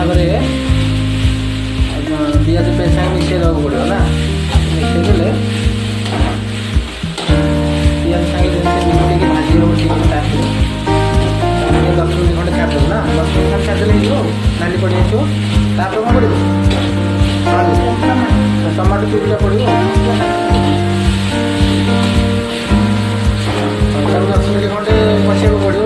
पिज paste सागे मिसई देवा पड़ो ना मिसईदे पिज सागे मिसेक भाजी हो ठीक टाइम 10 मिनट खंडे छाड़देव ना 10 मिनट खंडे छाड़देले नाली पड़ जाइए कौन कर टमाटो चुरिया पड़ो 10 मिनट खंडे कषा पड़ो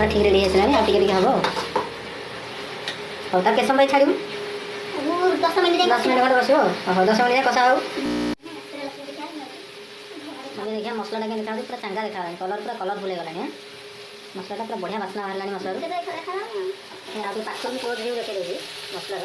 ठीक रेडी है हम और के समय छाड़ू 10 मिनट खंडे बस 10 मिनट कषा हो देखिए मसला के देखा पूरा चांगा देखा कलर पूरा कलरफुल हो गला मसला पूरा बढ़िया बास्ना बाहर मसला पाख भी क्लोज देखे देवी मसला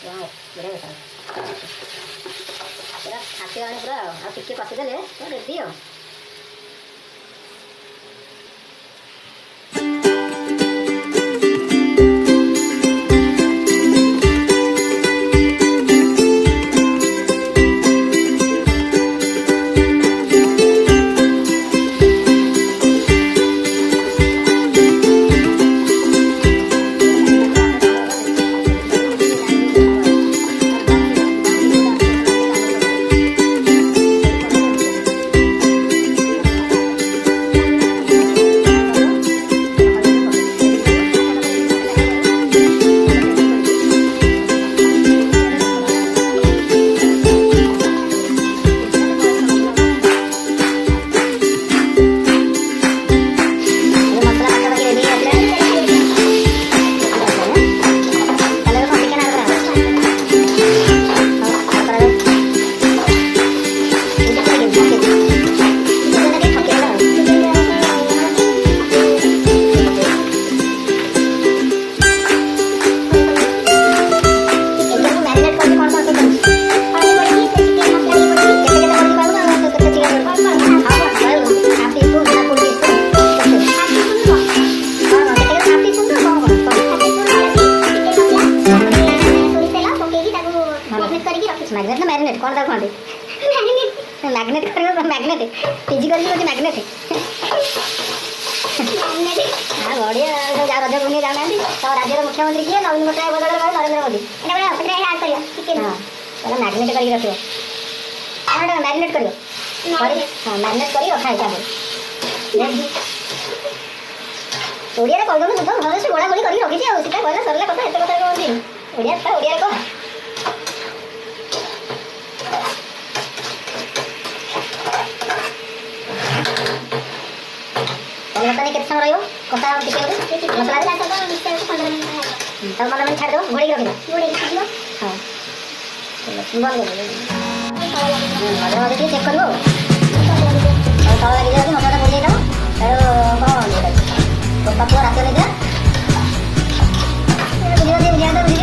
बढ़िया देखा पूरा खासी पूरा टिके कषिदेले रेडी आ मैग्नेट कर मैग्नेट फिजिकल होती मैग्नेट हाँ बढ़िया जा रज बुनी जाना तो राज्य मुख्यमंत्री किए नवीन पट्टनायक बदल नरेंद्र मोदी हाँ मैग्नेट कर रखिए मैग्नेट कर हाँ मैग्नेट कर रखा है ओडिया कहीदे बुझ घर से गोड़ा गोड़ी करके रखी सीधा कहला सरला कथा एत कथा कहती ओडिया ओडिया कह बताने कितना समय रही कसा मसला तब मतलब छाड़ दो घोड़ी रखी दो हाँ बंद कर चेक कर तल लगे जाए मसला बुझे दो तो पुआ रात नहीं बुझे बुझे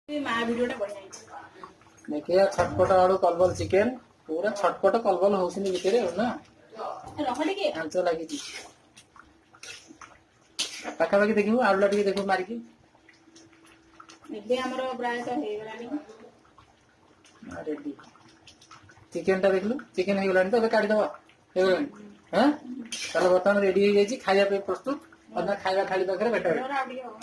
ମା ଭିଡିଓଟା ବଢିଆ ହେଇଛି। देखिए छटपट आलू कलबल चिकेन पूरा छटपट कलबल होउसिनी भिତରେ ना ରହ ଟିକେ आंच लगी पाखापाखि देखिबू आलूला ଟିକେ देखू मारिकी ଏବେ ଆମର ପ୍ରାୟତଃ ହେଇଗଲାଣି। रेडी चिकेन टा देखलु चिकेन हो गलानी तो ଏବେ काटी दबा हो गलानी हां चलो बर्तमान रेडी हो जाई छी खाଇବା पे प्रस्तुत और ना खाଇବା थाली पाखरे बैठा ଆଉ ଟିକେ ହବ।